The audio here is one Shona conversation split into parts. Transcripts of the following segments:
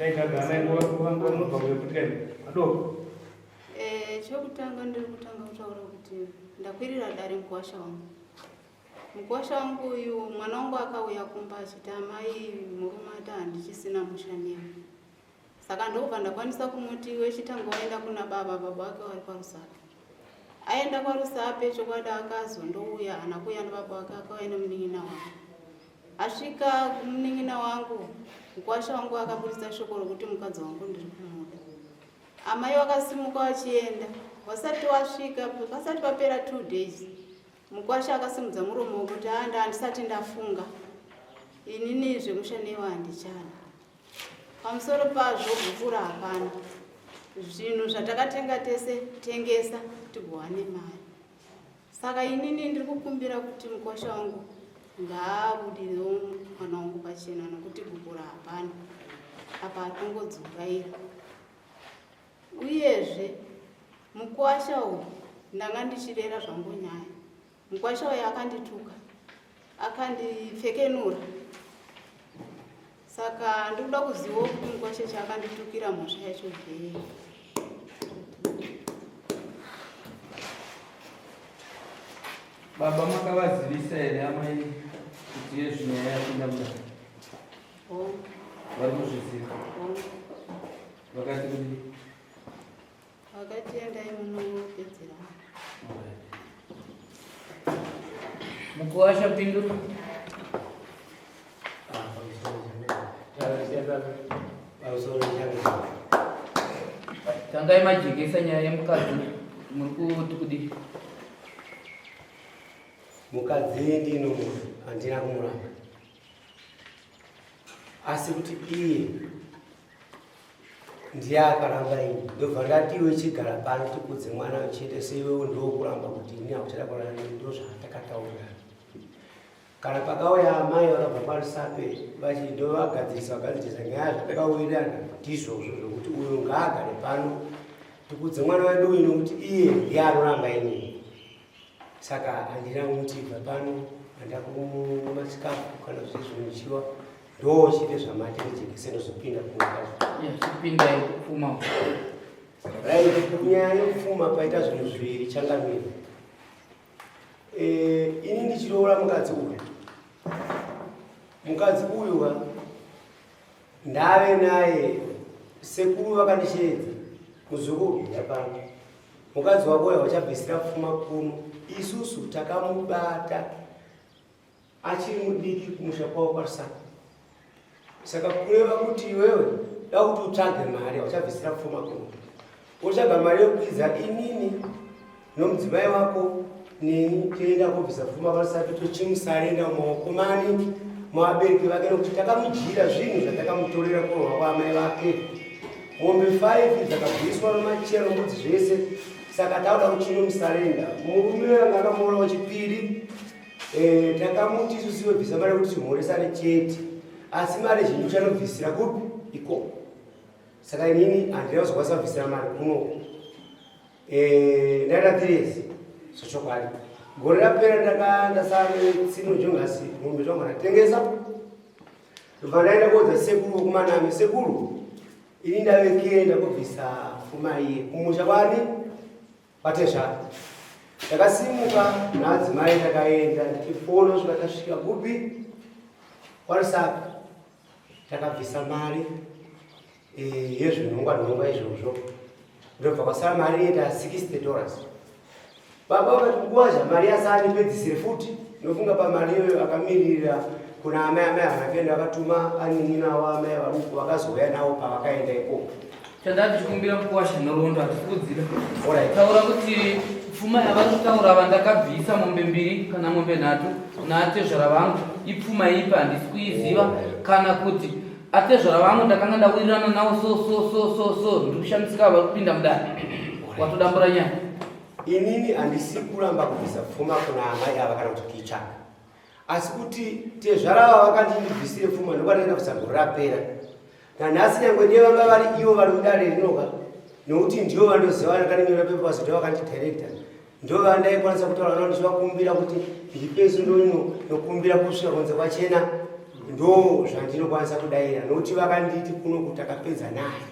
taita gana ngomubva kuyokutikani adoko chokutanga ndiri kutanga kutaura kuti ndakwirira dare mukwasha wangu uyu mwana wangu akauya kumba achiti amai murume ati handichisina mushaniwa. Saka ndobva ndakwanisa kumuti wechitanga waenda kuna baba vake vari parusape. Aenda parusape chokwadi akazondouya hana kuuya nababa vake akauya nemunin'ina wangu. Asvika kumunin'ina wangu mukwasha wangu akaburitsa shoko rokuti mukadzi wangu ndiri kumuda. Amai vakasimuka vachienda. Vasati wasvika pasati papera 2 days mukwasha akasimudza muromo wokuti handisati ndafunga inini zvemushaniwa handichana. Pamusoro pazvo gufura hapana. Zvinhu zvatakatenga tese tengesa tigowane mari. Saka inini ndiri kukumbira kuti mukwasha wangu ngaabudirewo mwana wangu pachena nokuti gufura hapana. Apa atongodzungaira. Uyezve mukwasha uyu ndanga ndichirera zvangu nyaya. Mukwasha uyu akandituka, akandipfekenura. Saka ndikuda kuziva kuti mukwasha chaakanditukira mhosva yacho ndei. Baba makavazivisa here amai kuti ye zvinyaya yapinda mudare? Vari kuzviziva? Vakati kuti vakati endai munopedzera. Mukwasha pindura. Tangai majekesa nyaya yemukadzi muri kuti kudi mukadzi ndino handina kumuramba, asi kuti iye ndiye akaramba ini ndobva ndatiwe chigara pano tikudze mwana wechete seiwewo ndokuramba kuti ini hakuchada kurara ndo zvatakataura. Kana pakauya amai vakabva parusape vachindovagadzirisa nyaya zvatakaurirana kuti izvozvo zvokuti uyu ngaagare pano tikudze mwana wedu uyu nokuti iye ndiye anoramba ini. Saka handina kumutiva pano, handina kumwa chikafu kana zvezvinochiwa ndochite zvamati nejekiseni zopinda kupinda kupfuma kunyanya yekupfuma paita zvinhu zviviri changamira. Ini ndichiroora mukadzi uyu ndave naye sekuru vakandisheedza muzukuru yapano. Mukadzi wako uyu wachabvisira pfuma kuno, isusu takamubata achiri mudiki kumusha kwavo parusape. Saka kureva kuti iwewe da kuti utsvage mari wachabvisira pfuma kuno, utsvaga mari yokukwidza inini nomudzimai wako neni toenda kubvisa pfuma parusape tochimusarenda mumaoko mani muvabereki vake nokuti takamujira zvinhu zvatakamutorera kurwa kwaamai vake. Mombe 5 dzakabviswa nomachero mbudzi zvese. Saka tauda kuchinomusarenda. Murume wanga akamuora wechipiri takamuti isusiwe bvisa mari kuti timhoresane chete, asi mari zhinji uchanobvisira kupi iko. Saka inini handina kuzokwanisa kubvisira mari kuno. Ndaenda 3 years zvochokwadi. Gore rapera ndasara tsino jongasi mombe zvangu ndatengesa. Ndobva ndaenda koudza sekuru wokumanami, sekuru ini ndave kuenda kubvisa pfuma iye kumusha kwani patezvaro. Ndakasimuka naadzimai ndakaenda ndichifona kusvika tasvika kupi parusape. Takabvisa mari yezvinhongwa izvozvo. Ndobva kwasara mari inoita $60. Baba vakati kuwazha mari yasanipedzisire futi. Ndofunga pamari iyoyo akamirira kuna amai havakaenda vakatuma anin'ina waamai vaduku vakazouya navo pavakaenda ikoko. Chandati chikumbira mukwasha nhoroondo hatikudzira. Taura kuti pfuma yavari kutaura vandakabvisa mombe 2 kana mombe 3 naatezvara vangu ipfuma ipi handisi kuiziva, kana kuti atezvara vangu ndakanga ndawirirana navo so ndiri kushamisika vari kupinda mudare. Watodambura nyaya. Inini handisi kuramba kubvisa pfuma kuna amai ava kana kuti kuitsvaga, asi kuti tezvara ava vakandibvisire pfuma ndokwandaenda kusagoro rapera. Nanhasi nyangwe ndiye vanga vari ivo vari kudare rinoka, nokuti ndivo vandoziva vakandinyorera papers ndivo vakandidhirekta, ndivo vandaikwanisa kutaura navo ndichivakumbira kuti ndipeso ndonino nokumbira kusvika kunze kwachena ndo zvandinokwanisa kudayira nokuti vakanditi kuno kuti takapedza naye.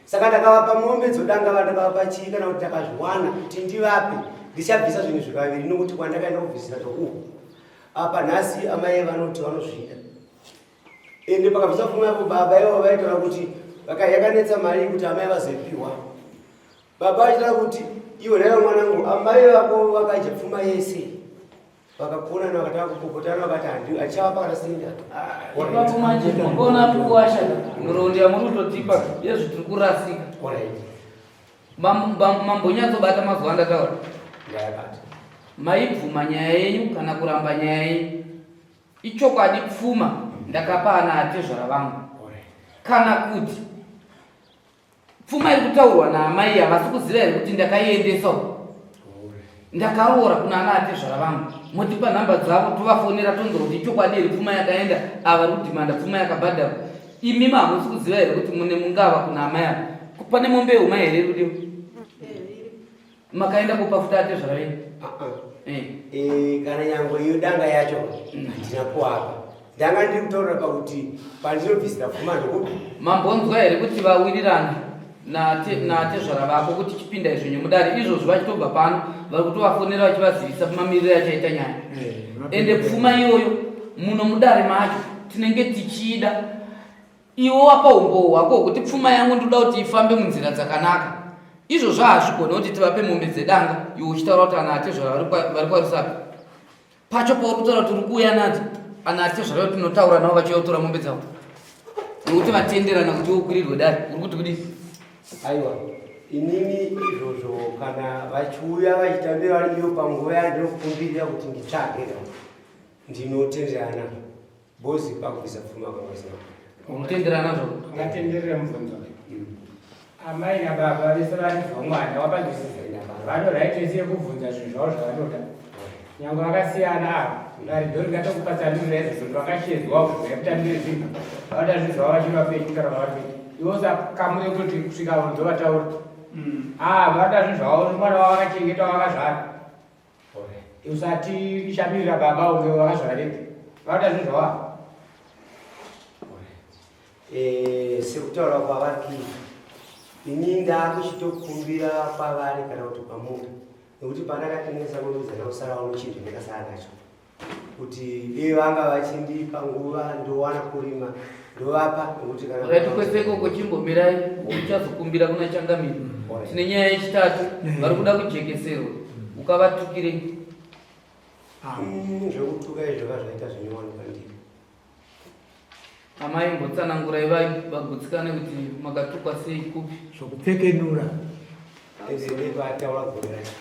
Saka ndakavapa mombe dzodanga vandakavapa chii kana kuti takazviwana kuti ndivape ndichabvisa zvinhu zvikaviri nokuti kwandakaenda kubvisira tokuku apa nhasi amai vanoti vanozvida ende pakabvisa pfuma yapo baba ivo vaitaura kuti yakanetsa mari kuti amai vazopiwa. Baba vachitaura kuti iwe naiwe mwanangu amai vako vakaja pfuma yese vakakonana vakataka kupopotana vakati achava pakatasinda ipapo manje mbona mkuwasha murondi yamurutotipa yezvi tiri kurasika mambonyatsobata mazuva andataura ndayabata maibvuma nyaya yenyu kana kuramba nyaya yenyu ichokwadi pfuma ndakapa ana atezvara vangu kana kuti pfuma iri kutaurwa naamai havasi kuziva here kuti ndakaiendesawo ndakaroora kuna ana atezvara vangu motipa nhamba dzavo tovafonera tonzwa kuti ichokwadi here pfuma yakaenda ava ri kudhimanda pfuma yakabhadharwa imi hamusi kuziva here kuti mune mungava kuna amai ava pane mombe yeuma here rudiwo makaenda kupa futa atezvara venyu kana nyangwe iyo danga yacho handina kuapa ndanga ndiri kutaurira pakuti pandinobvisira pfuma ndokupi mambonzwa here kuti vawirirana natezvara vako kuti chipinda izvo nyemudare izvozvo vachitobva pano vari kutovafonera vachivazivisa mamiriro yachaita nyaya ende pfuma iyoyo muno mudare macho tinenge tichida iwo wapa umbowo hwako hwekuti pfuma yangu ndoda kuti ifambe munzira dzakanaka izvozvo hazvigona kuti tivape mombe dzedanga iwo uchitaura kuti ana atezvara vari kwarusapi pacho pauri kutaura kuti uri kuuya nadzo ana atezvara tinotaura navo vachiyotora mombe dzavo nokuti vatenderana kuti wokwirirwe dare uri kuti kudii aiwa inini izvozvo kana vachiuya vachitambira vari iyo panguva yandinokumbirira kuti nditsvage ndinotenderana bozi pakubvisa pfuma kwakasina unotenderana zvo ngatenderere mubvunzo amai nababa vese vanibva mwana wapangisisa vanoraitese yekubvunza zvinhu zvavo zvavanoda nyange vakasiyana ava ngarido ringatokupatsanurira izvozvo vakashedzwa kutambire zvinhu vanoda zvinhu zvavo vachivapenyu kana vavapenyu iwosa kamuri kuti kusvika vanozovataura vanoda zvinhu zvavo mwana wavo vakachengeta vakazvara usati ishamirira baba unge vakazvara rege vanoda zvinhu zvavo sekutaura kwavari kuita ini ndakuchitokumbira kwavari kana kuti pamunda nekuti pandakatenesa kunozana kusara wano chinhu ndakasara nacho kuti dei vanga vachindipa nguva ndowana kurima ndovapa nekuti right kweseko kuchimbomirai uchazokumbira kuna changamiri tine nyaya yechitatu vari kuda kujekeserwa ukavatukirei zvekutuka izvo vazvaita zvinowanikwa ndii amai mbotsanangurai vagutsikane kuti makatukwa sei kupi zvokupfekenura vataura gore racho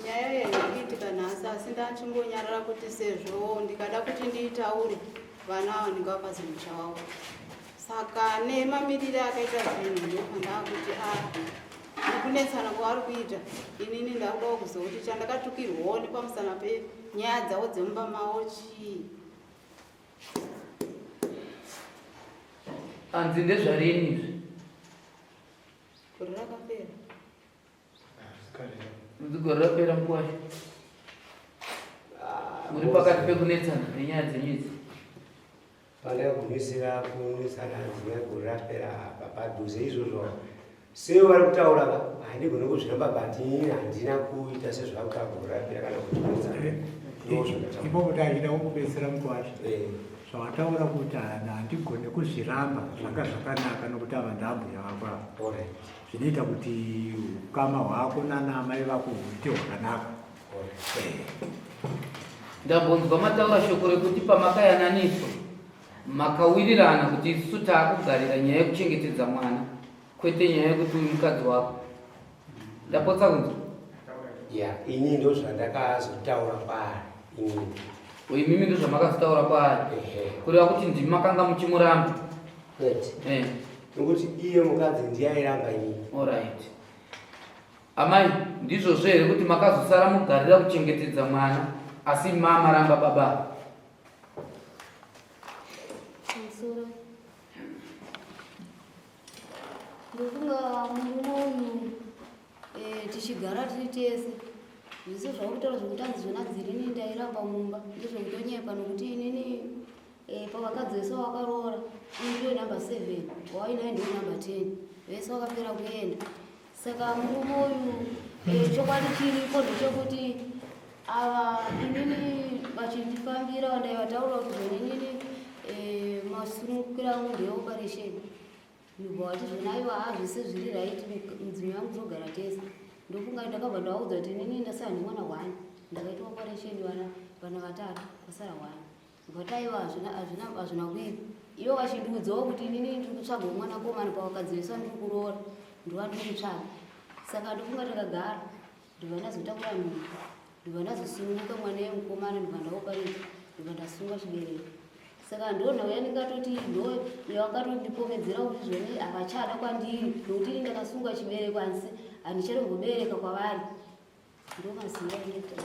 nyaya yendiitika nhasi asi ndachingonyarara kuti sezvo ndikada kuti ndiitaure vana avo ndingavapazi musha wavo saka nemamiriro akaita zvinhu ndopandava kuti ndikunetsana kwavari kuita inini ndakudawo kuzouti chandakatukirwawo nepamusana penyaya dzavo dzemumba mavo chii anzi ndezvarini izvi gore rakapera gore rapera nguvashi muri pakati pekunetsana nenyaya dzenyu idzi pandakagumisira kunetsana dzimwe gore rapera padhuze izvozvo seo vari kutaura handigone kuzviramba bati handina kuita sezvavakuta gore rapera kana kuti kunetsana ipopo tachida kukubetsera mukwasha zvavataura kuti handigone kuzviramba zvanga zvakanaka nokuti ava ndabhuya vakwavo zvinoita kuti ukama hwako nanamai vako huite hwakanaka ndambonzwa mataura shoko rekuti pamakayananiswa makawirirana kuti isusu taakugarira nyaya yekuchengetedza mwana kwete nyaya yekuti uyu mukadzi wako ndapotsa kunzwa ini ndo zvandakazotaura kwaari imimi ndo zvamakazotaura kwaari kureva kuti ndimi makanga muchimuramba nokuti iye mukadzi ndiyairamba inini oright amai ndizvozvo here kuti makazosara mugarira kuchengetedza mwana asi mamaramba baba ndokunga murume uyu tichigara tiri tese zviso zvakutaura zvokuti hanzi zvona dzirini ndairamba mumba ndozvokutonyepa nokuti inini pavakadzi vese vakaroora ndiyo namba 7 wainaye ndiyo namba 10 vese vakapera kuenda. Saka murume uyu chokwadi chiripo ndechekuti ava inini vachindifambira vandaivataura kuti zvenenini masunukira angu ndeoperation ndibva vati zvonaiva zvese zviri raiti mudzimi yangu togara tese ndofunga ndakabva ndavaudza kuti inini ndasara nemwana 1 ndakaita operation vana 3 pasara 1 vataiva hazvina kuipa ivo vachindiudzawo kuti inini ndiri kutsvaga mwana komana pavakadzivesa ndiri kuroora ndova ndiri kutsvaga. Saka ndofunga takagara ndibva ndazotakura nhumbi ndibva ndazosununguka mwana yemukomana ndibva ndaopareta ndibva ndasunga chibereko. Saka ndonhau yandingatoti ndo yavakatondipomedzera kuti zvone havachada kwandiri nokuti ini ndakasunga chibereko asi handichatombobereka kwavari ndomaziva ineta.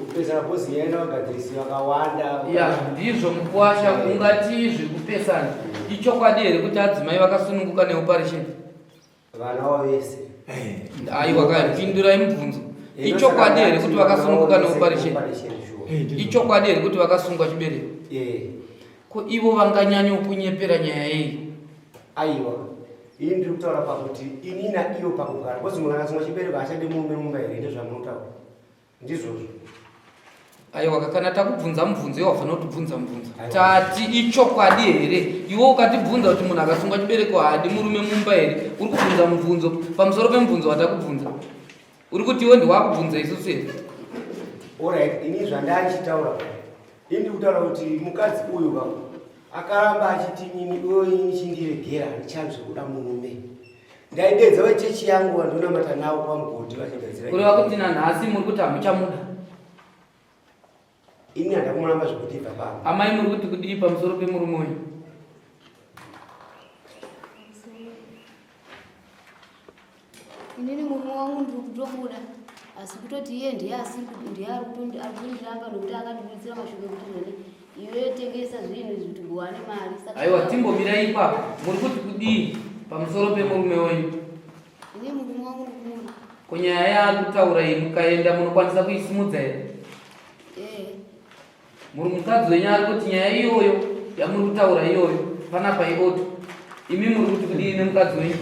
Kupesana bosi yenda wagadzirisi wakawanda. Ya ndizvo mukuwasha ungati zviri kupesana. Ichokwadi here kuti adzimai vakasununguka neoperation? Vana wavo vese. Aiwa kapindurai mubvunzo. Ichokwadi here kuti vakasununguka neoperation? Ichokwadi here kuti vakasungwa chibereko? Ko ivo vanganyanya kunyepera nyaya yei? Aiwa. Ini ndiri kutaura pakuti ini naiyo pakugara. Bosi munhu akasungwa chibereko achade murume mumba here ndezvamunotaura. Ndizvozvo. Aiwa kana takubvunza mubvunzo iwo wafanira kutibvunza mubvunzo. Tati ichokwadi here? Iwo ukatibvunza kuti munhu akasungwa chibereko haadi murume mumba here, uri kubvunza mubvunzo pamusoro pemubvunzo watakubvunza. Uri kuti iwe ndiwakubvunza isusu here? Alright, ini zvandachitaura. Ini ndiri kutaura kuti mukadzi uyu akaramba achiti nini iwe ini chindiregera ndichanzwe kuda murume. Ndaidedza wechechi yangu vandonamata nawo pamugodhi vachigadzira. Kureva kuti nanhasi muri kuti hamuchamuda? Ini handakumuramba zvekuti ibva pano. Amai muri kuti kudii pamusoro pemurume uyu? Inini murume wangu ndiri kutomuda asi kutoti iye ndiye ari kundiramba nokuti akandibuditsira mashuka kuti zvone iwe tengesa zvinhu izvi kuti uwane mari. Aiwa timbomirai ipapo muri kuti kudii pamusoro pemurume wenyu? Ini murume wangu ndikumuda. Kunyaya yaari kutaura iyi mukaenda munokwanisa kuisimudza here? Muri mukadzi wenyu ari kuti nyaya iyoyo yamuri kutaura iyoyo panapa iboto imi muri kuti kudii nemukadzi wenyu?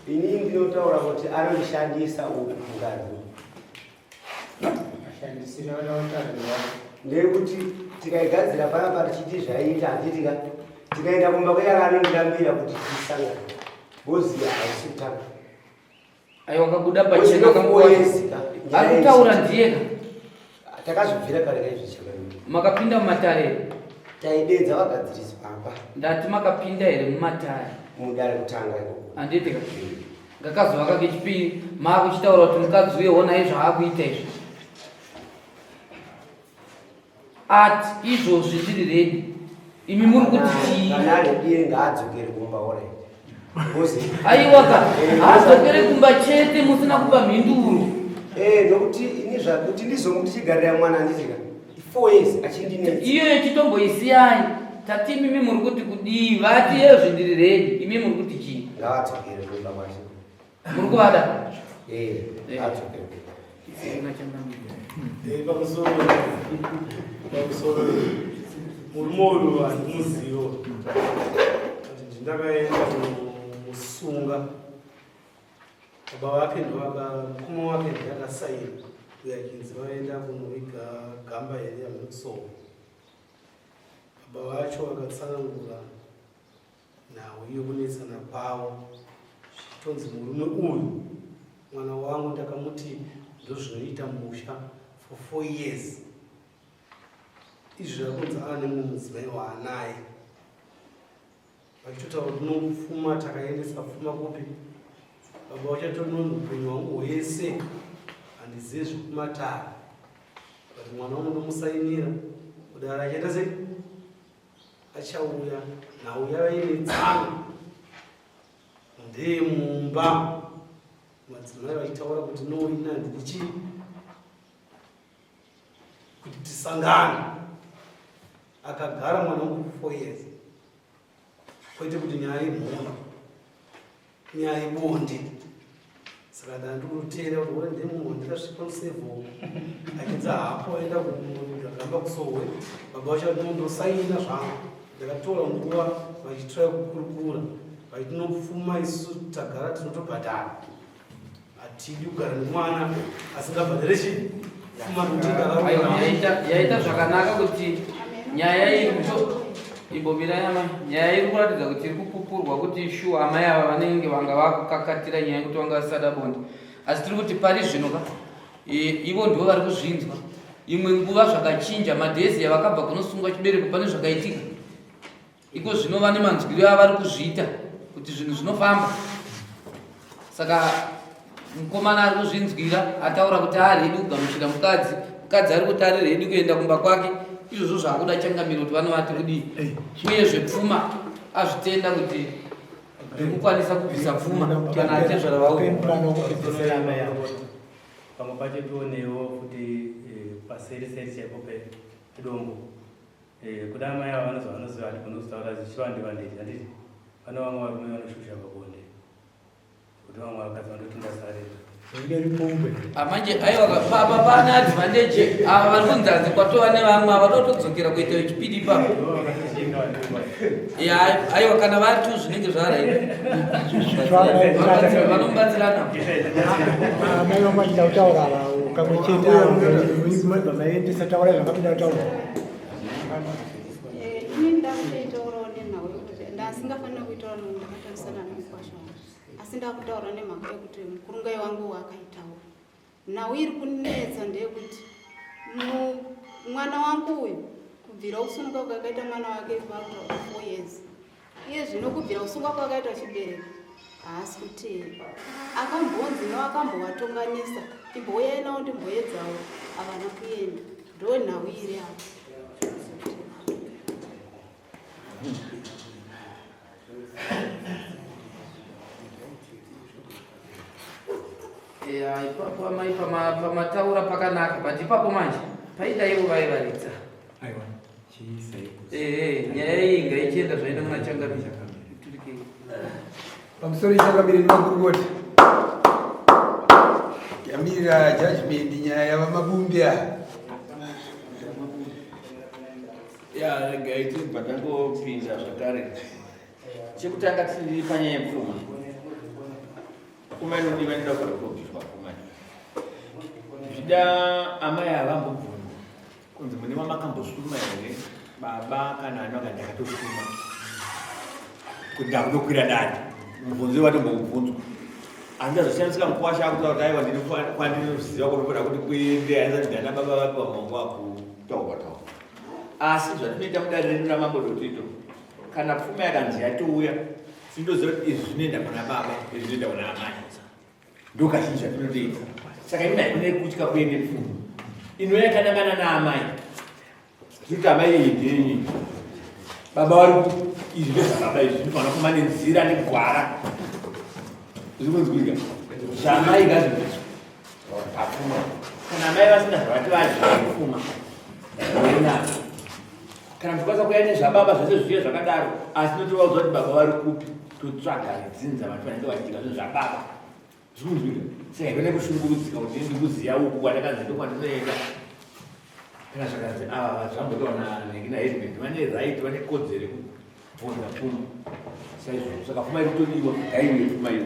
Ini ndinotaura kuti anondishandisa uyu mukadzi. Ashandisira vanautarirwa. Ndekuti tikaigadzira panapa tichiti zvaiita handitika tikaenda kumba kweyaka anondidambira kuti tisangane. Boziya haisi kutanga. Aiwa kabuda pachena kangoyezika. Ari kutaura ndiyeka. Takazvibvira kare kaizvicheka. Makapinda mumatare? Taidedza vagadzirisi pamba. Ndati makapinda here mumatare? Mudare kutanga ikoko. Handiti ka? Ngakazova kechipiri maakuchitaura kuti mukadzi uye honai zvaakuita izvi. Ati izvozvi zviri redi. Imi muri kuti chii? Kana ari diye ngaadzokere kumba ora. Aiwa ka haadzokere kumba chete musina kupa mhinduro. Nokuti ini zvakuti ndizomuti chigarira mwana handitika 4 years achindinetsa. Iyoyo chitomboisiyai. Tati imi muri kuti kudii? Vati yezvi ndiri redi. Imi muri kuti chii? Ngavadzokere kumba kwacho. Muri kuvada? Adzokere. Pamusoro murume uyu handimuzivo kuti ndakaenda kumusunga baba vake mukoma wake ndakasaina uyo achinzi vaenda kunoviga gamba here yamunokusoro. Baba vacho vakatsanangura nhau iyo kunetsana kwavo zvichitonzi murume uyu mwana wangu ndakamuti ndozvinoita musha for 4 years. Izvi zvakunzi ava nemumwe mudzimai waanaye vachitotaura kuti nofuma takaendesa pfuma kupi baba vachatononi upenyu hwangu hwese handizive zvekumatare kuti mwana unomusainira kudara achaita sei achauya nhau yava ine tsanga ndemumba madzimai vachitaura kuti noina ndiri chii kuti tisangane. Akagara mwana wangu 4 years. Kwete kuti nyaya imhona nyaya ibonde saka ndandikutera kuti ore ndemunhu wandakasvika musevo achinzi hapo aenda kugamba kusohwe baba vacho ndinondosaina zvangu ndakatora nguva vachitrai kukurukura vachitinopfuma isu tagara tinotobhadhara hatidi kugara nemwana asingabhadhare chii yaita zvakanaka kuti nyaya nyaya iri kuratidza kuti iri kupupurwa kuti shuwa amai ava vanenge vanga vakakatira nyaya yekuti vanga vasada bonde, asi tiri kuti pari zvino ka ivo ndivo vari kuzvinzwa. Imwe nguva zvakachinja, madhezi yavakabva kunosungwa chibereko pane zvakaitika, iko zvino vane manzwiro avari kuzviita kuti zvinhu zvinofamba. Saka mukomana ari kuzvinzwira ataura kuti aredi kugamuchira mukadzi, mukadzi ari kuti ariredi kuenda kumba kwake. Izvozvo zvaakuda changamiro kuti vanovati kudii, uye zvepfuma azvitenda kuti ndikukwanisa kubvisa pfuma kana atezvara vaupempuranokudzisira mai yavo pamwe pacho tionewo kuti paseri chaipo pedombo kuda mai avo vanoziva kuti kunozitaura zvichivandivandeti handiti pane vamwe varume vanoshusha pabonde kuti vamwe vakadzi vandotinda sarera manje aiwa baba pana advantage ava vari kunzanzi kwatova nevamwe avatotodzokera kuita chipidi ipapo. Aiwa kana vari tu zvinenge zvaraivanomubatsirana amai vamwe vachida kutaura kamwe chete maendesa taura zvakapinda kutaura ini ndakutoitaurawo nenhau yekuti ndasingafanira kuitaura nomunhu ndakatarisana nemukwasha wangu, asi ndakutaura nemhaka yekuti mukurungai wangu wakaitawo nhau iri kunetsa ndeyekuti mwana wangu uyu kubvira usungwa kwakaita mwana wake 4 years iye zvino kubvira usungwa kwakaita chibereko haasi kuteera, akambonzi nevakambovatonganisa imbouyai nawo ndimboedzawo havana kuenda, ndo nhau iri apo. pamataura pakanaka, but ipapo manje paida ivo vaivaridza nyaya iyi ngaichienda zvaida muna changamira pamusoro changamira nemagurugoti yamirira judgment nyaya yava mabumbi aya gaiti patangopinda zvakare chekutanga tiri panyaya yepfuma pfuma inodiwa ndoda kutobviswa pfuma zvida amai avambobvunza kunzi mune mamakambosuma here baba kana ana kana ndakatosuma kuti ndakutokwira dani mubvunzo watombobvunzwa andazoshandisika mukwasha kutaura kuti aiwa ndini kwandinoziva kutopoda kuti kuende aisa ndana baba vapi vamongo akutaurwa taura asi zvatinoita mudare redu ramambodotito kana pfuma yakanzi yatouya sindoziva kuti izvi zvinoenda kuna baba izvi zvinoenda kuna amai ndokazhinji zvatinotoita. Saka imi haikune kutya kuende pfuma ino yakanangana naamai zvikuti amai iyi ndenyi baba vari izvi ndezvababa izvi zvinofanira kuma nenzira negwara zvikunzwika zvaamai ngazviiswa papfuma. Kana amai vasina zvavati vazvipfuma oenako kana tikwanisa kuya nezvababa zvese zviye zvakadaro, asi notovaudza kuti baba vari kupi totsvaga ridzinza vati vanenge vachiita zvinhu zvababa zvikunzwika. Saka ikone kushungurudzika kuti ndikuziya uku kwadakanzi ndokwandinoenda kana zvakanzi ava zvambotaona nekina hezbend vane right vane kodzero yekubvunza pfuma saizvozvo. Saka pfuma iri kutodiwa ngaive pfuma iyo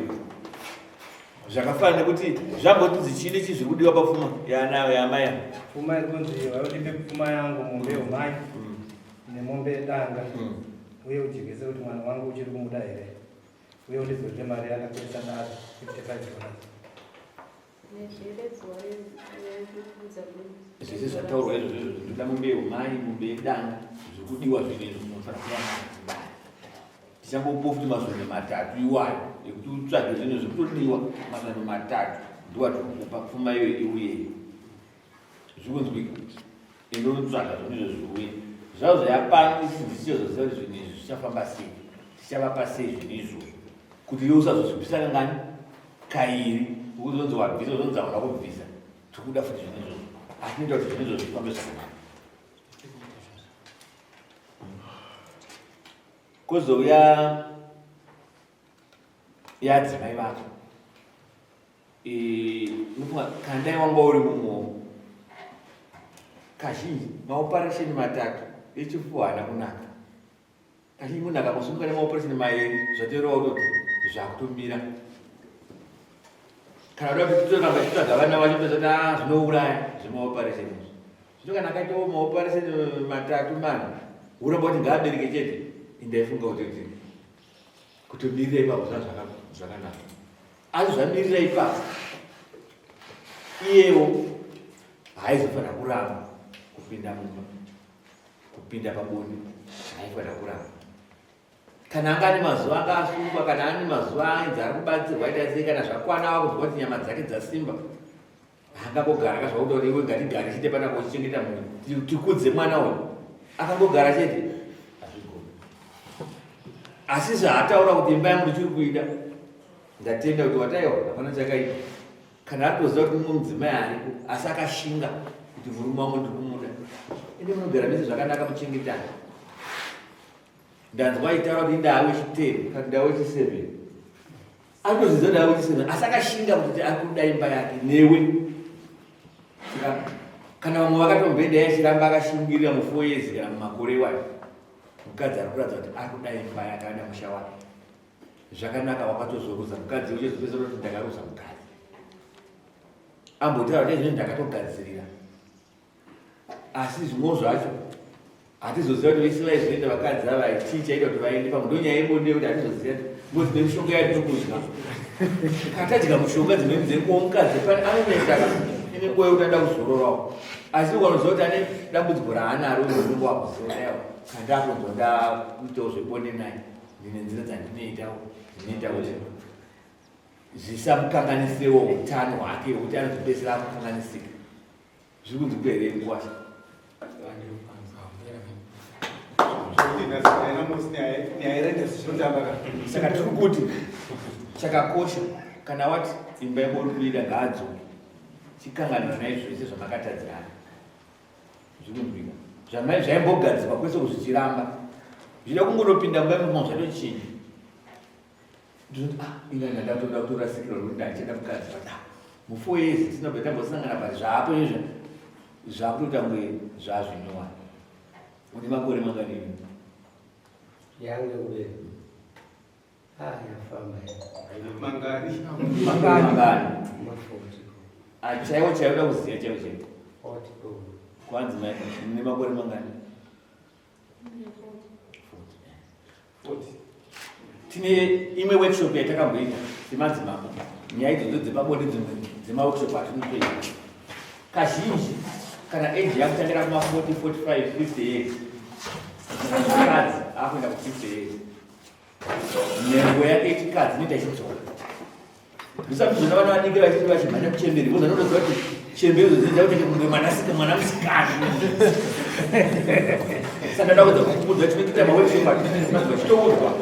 zvakafanana nekuti zvamboti chini chizviri kudiwa papfuma yanayo yamaya pfuma iri kunzi vaodipe pfuma yangu mombe yomai nemombe danga uye ujigise kuti mwana wangu uchiri kumuda here uye undizorire mari yakakurisa nazo 55 zvese zvataurwa izvozvo zvinoda mombe yomai mombe yedanga zvirikudiwa zvinezvo munofanira kuyana tichambopofuti mazvono matatu iwayo ekuti utsvage zvinhu zvekutodiwa mazvono matatu ndowatirikupa pfuma iyo iuye zvikunzwika indotsvaga zvonizvo zviuye zvavo zvayapano isidziso zoziva kuti zvinhu izvi zvichafamba sei tichavapa sei zvinhu izvozvo kuti iwe usazozvibvisa kangani kairi ukuti zonzi wabvisa zonzi hauna kubvisa tirikuda futi zvinhu izvozvo asi noita kuti zvinhu izvozvo zvifambe zvakanaka. Kozouya yadzimai vako kana dai wanga uri mumo kazhinji maoperation matatu echifuva haana kunaka. Kazhinji munhu akamusunga nemaoperation mairi zvatoreva kutoti zvakutomira. Kana uda kuti titoramba titsvaga vana vacho tozoti zvinouraya zvemaoperation izvi. Zvino kana akaitawo maoperation matatu mana uramba kuti ngaabereke chete, indaifunga kuti kutomirira ipapo zvakanaka. Asi zvamirira ipapo iyewo haizofanira kuramba kupinda mumba, kupinda pabonde haifanira kuramba. Kana anga ane mazuva anga asungwa, kana ane mazuva ainzi ari kubatsirwa ita sei, kana zvakwana wakuzwa kuti nyama dzake dzasimba, angangogara kazvakuda kuti iwe ngatigare chete pana kuchichengeta munhu tikudze mwana uyu, akangogara chete hazvigoni. Asi zvaataura kuti imba yangu ndichiri kuida, ndatenda kuti wataiwa hapana chakaipa. Kana atoziva kuti mumwe mudzimai ariko asi akashinga kuti murume wangu ndiri kumuda, ende munogara mese zvakanaka muchengetana. Ndanzwa aitaura kuti inda wechi10 kana nda wechi7, atozviziva nda wechi7 asi akashinga kuti ari kuda imba yake newe. Kana vamwe vakatombenda yachiramba akashingirira mu4 years kana mumakore wayo, mukadzi ari kuratidza kuti ari kuda imba yake, ada musha wake. Zvakanaka, wakatozoruza mukadzi uchizopedzera kuti ndakaruza mukadzi. Ambotaura kuti izvozvo ndakatogadzirira, asi zvimwe zvacho hatizoziva kuti vese vaizoenda vakadzi ava chaita kuti vaende pamudonyaya yebonde, kuti hatizoziva kuti dzimwe mishonga yatiri kudya. Kana tadya mushonga dzimweni dzenguva mukadzi pane anonesaka ine nguva yekuti anoda kuzororawo, asi ukanoziva kuti ane dambudziko raanaro unenge wakuzororawo. Kana ndakunzwa ndakuitawo zvebonde naye, ndine nzira dzandinoitawo dzinoita kuti zvisamukanganisirewo utano hwake, kuti anozopedzisira akukanganisika. Zviri kunzi kuhere nguva saka tiri kuti chakakosha kana wati imba yako uri kuida ngaadzoke, chikanganira naizvo zvese zvamakatadzirana. Zvikunzwika zvamai zvaimbogadzirwa kwese kuzvichiramba zvida kungonopinda mumba imomo zvatochinja. Ndoti ingana ndatoda kutorasikirwa kuti ndachenda mukadzi mu4 years tinobva tambosangana pari zvaapo izvo zvakutoita kunge zvazvinyowa. Une makore mangani? Yange kuberi yafamba mangani mangani chaiwo chaiuda kuziya chaiwo chaiwo kwanzi mune makore mangani? 40. Tine imwe workshop yatakamboita semadzimambo, nyaya idzodzo dzepabonde dzimwe dzemaworkshop atinotoita. Kazhinji kana age yakutangira kuma40, 45, 50 years, mukadzi akuenda ku50 years, nhengo yake yechikadzi inoita ichidzoka. Ndisakuzona vana vadiki vachiti vachimhanya kuchemberi, vozanotoziva kuti chemberi dzodzidza kuti mwana musikana. Saka ndada kuudza kukudza chinoita maworkshop atinotoziva chitoudzwa.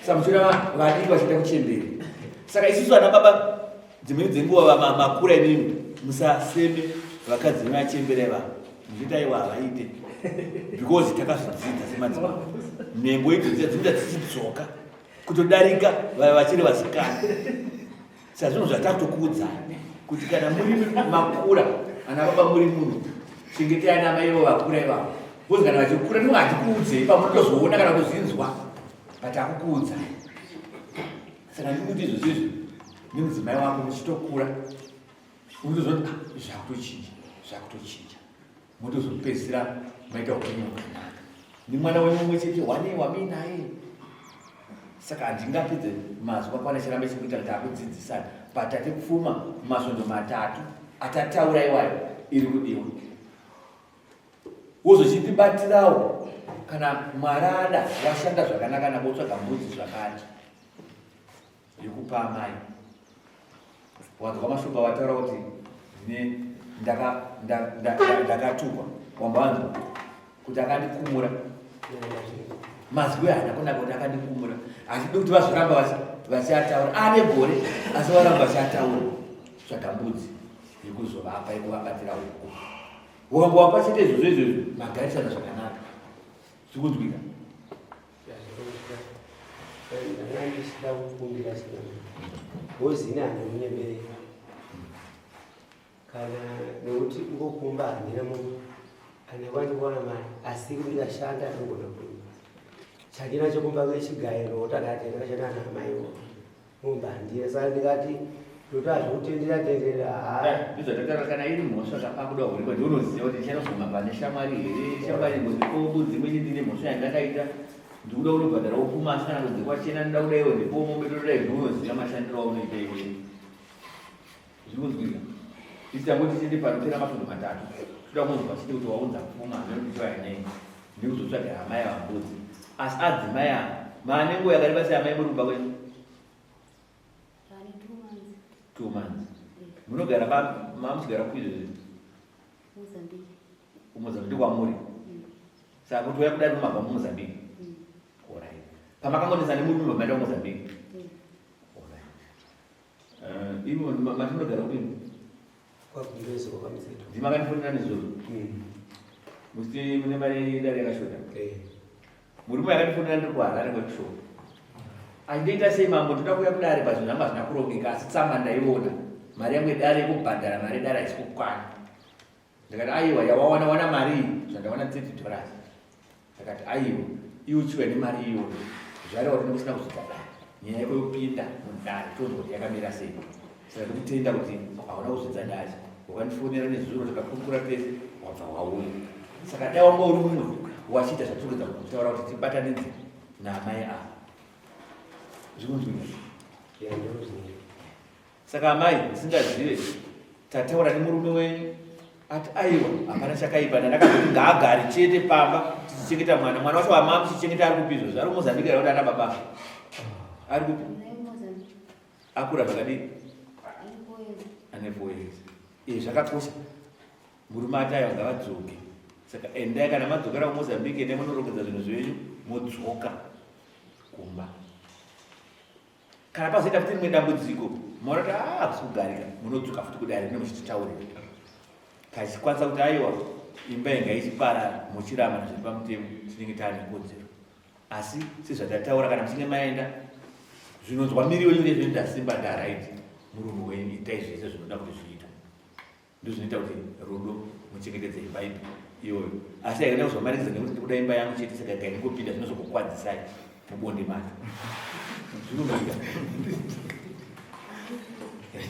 Saka muchiona vadiki vachienda kuchemberi. Saka isusu ana baba dzimweni dzenguva makura inini musaseme vakadzi vachembere vanhu, muchitaiwa havaite because takazvidzidza semadzimambo. Nhengo idzodzia dzinoita dzichidzoka kutodarika vachiri vasikana. Saka zvinhu zvatatokuudzani kuti kana muri makura ana baba muri munhu, chengetai ana mai ivo vakura ivavo, because kana vachikura ndimwe hatikuudzei pamunotozoona kana kutozvinzwa but hakukuudzai. Saka ndikuti izvozvo izvi nemudzimai wako muchitokura unotozva kuti zvakutochinja, motozopedzisira maita upenyu hwakanaka. Nemwana wenyu mumwe chete wanei wamii naye. Saka handingapedze mazuva kwana chirambe chekuita kuti akudzidzisana patate pfuma masvondo 3 atataura iwayo iri kudiwa. Wozochitibatirawo kana mwarada washanda zvakanaka nabotsvaga mbudzi zvakati yekupa amai. Wanzwa mashoko wataura kuti ndakatukwa, wambanzwa kuti akandikumura. Mazwi hana kunaka kuti akandikumura, asi kuti vazoramba vachiataura ane gore, asi varamba vachiataura tsvaga mbudzi yekuzovapa yekuvabatira uko. Wakambovapa chete izvozvo izvozvo magarisana zvakanaka. Zvikunzwika. ndangandisida kukumbira sina bozina andimunyemerera kana nekuti ngokumba handinamo anekwandiwana mari asi ndikashanda anogona kuimba chakina chokumba kwechigairo otakatendekashana namaiwo mumba handira saka ndikati ndotazvokutendera tendera ndizvatotara kana iri mhosva kapakuda kuripa ndinoziva kuti ndichanoguma pane shamwari here shamwari ngozikobudzi mwenye ndine mhosva yandakaita ndikuda kunobhadhara upfuma asi kana kunze kwachena ndoda kudaiwo ndipomombe todai ndinoziva mashandiro aunoita iweyo zvinozwika isitangoti tiende panopera mafundu matatu toda kunzwa chiti kuti waunza pfuma ndotichiva inei ndikuzotsvaga hama yavambudzi asi adzimai ava maane nguva yakareba seamai murumba kwenyu 2 months munogara mamuchigara kuizvozvi kumozambiki kwamuri saka kuti waya kudai nomabva mumozambiki orit pamakangonesa nemurume maenda kumozambiki orit imo matinogara kudini ndimakanifonera nezuro musi mune mari dare yakashota murume yakanifonera ndiri kuharare kwekushoka andinoita sei mambo toda kuya kudare pazvinhu zvanga zvina kurongeka asi tsamba ndaiona mari yangu edare yekubhadhara mari edare haisi kukwana ndikati aiwa yawawana mari zvandawana $30 ndakati aiwa iwe uchiwa nemari iyoyo zvareva kuti ndikusina kuzvibhadhara nyaya yako yopinda mudare tonzwa kuti yakamira sei saka ndikutenda kuti hauna kuzvidza dare wakandifonera nezuro tikakurukura pese wabva wauya saka dai wanga uri mumwe wachiita zvaturikudza kutaura kuti tibatanidze naamai ava zvikunzwika saka amai musingazive tataura nemurume wenyu ati aiwa hapana chakaipa ndakazoti ngaagari chete pamba tichichengeta mwana wacho wamama tichichengeta ari kupi izvozvo ari kumozambika here kuti ana baba ari kupi akura zvakadii ane 4 years zvakakosha murume ati aiwa ngavadzoke saka endai kana madzokera kumozambika endai munorongedza zvinhu zvenyu modzoka kumba kana pazoita kuti rimwe dambudziko maona kuti hakusi kugarika munodzoka futi kudare nemuchititaurira kachikwanisa kuti aiwa imba inga ichiparara muchirama zviri pamutemo tinenge taane kodzero asi sezvatataura kana muchinge maenda zvinonzwa miri wenyu nezvinhu ndasimba ndaraiti murume wenyu itai zvese zvinoda kuti zviita ndozvinoita kuti rudo muchengetedze imba ipi iyoyo asi haikaenda kuzomanikidza nekuti ndikuda imba yangu chete saka gaine kupinda zvinozokukwadzisai mubonde macho zvinobika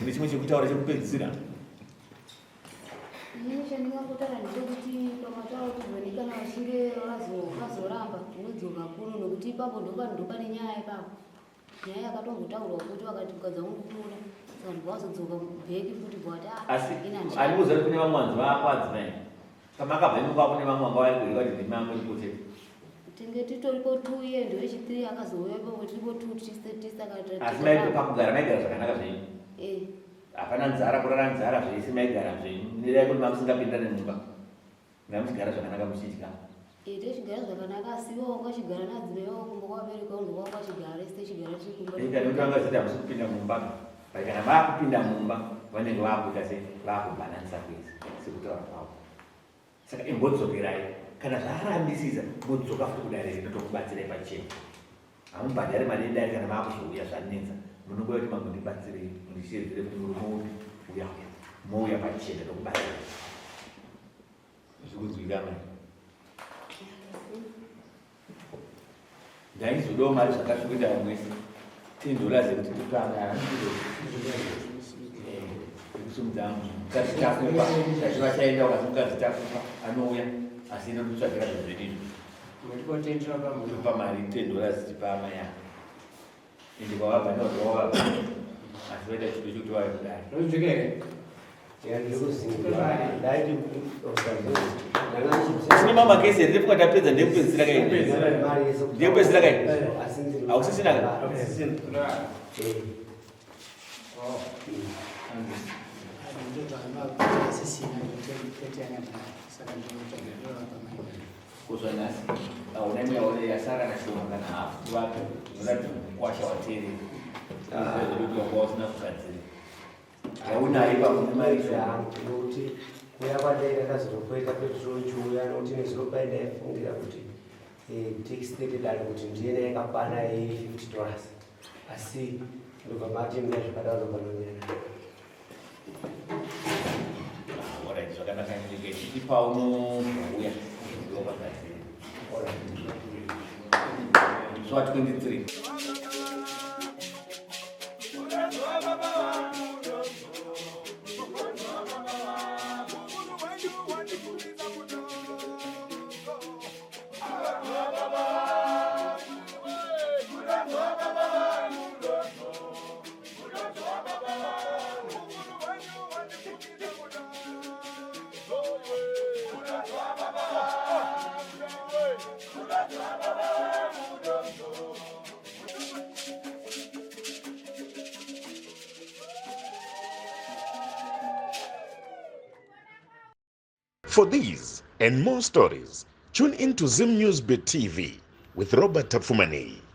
nechimwe chekutaura chekupedzisira inini chandingangotara ndechekuti pamataura kuti kana vachinge vazoramba tinodzoka kuno nokuti ipapo ndopa nenyaya ipapo nyaya yakatongotaurwa kuti vakati ukadza unokukura saka ndikazodzoka bheki futi bwati asi andikuziva kuti kune vamwe vanzi vapo adzimai kamakabva imukwako kune vamwe vanga vaigurika kuti ndima yangu irikotete tinge titoripo 2 year ndowechitiri akazouyapo tiripo 2 asi maibva pakugara maigara zvakanaka zvenyu hapana nzara kurara nzara zvese maigara zvenyu nerai kuti mamusingapinda nemumba ngamuchigara zvakanaka muchidya techigara zvakanaka asiwo wakachigara nadzimai wako kumba kwabereka unhu wako achigara isi techigara tirikumba nekuti vangazita hamusi kupinda mumba kana vaakupinda mumba vanenge vaakuita se vaakubhananisa kwese sekutaura kwavo saka imbodzokerai kana zvaarambisisa modzoka futi kudare rinotokubatsirai pachena hamubhadhari mari yedare kana maakuzouya zvanetsa munongoya kuti mangondibatsirei mundishedzere kuti murume uya mouya pachena tokubatsirai zvikunzwika mai ndaizodawo mari zvakasvikuita vamwese $10 kuti tipana kusumudzangu kazitakupa zvachiva chaenda ukazimukazitakupa anouya asi ino kutsvagira zvezvedizvo pa mari $10 tipama ya ende kwavabva nodowavabva asi vaita chido chokuti vave kudai nozvikere sine mamakesi here ndepfuka tapedza ndekupedzisira kai ndekupedzisira kai hausisina ka kuzvanasi hauna imwe yasara nashoma kana hafu vapo unoratidza kukwasha wateereri zvezuti wanga usina kugadzira haunayo pakune mari nokuti kuya kwandai ndakazotopoita petrol chiuya nokuti nezuro pai ndaifungira kuti text rate dali kuti ndiye yakakwana $50 asi ndobva mati mna zvakadaro panonyana Alright, zvakanaka ndike paunouya so at 23 For these and more stories, tune in to Zim News Bit TV with Robert Tafumani.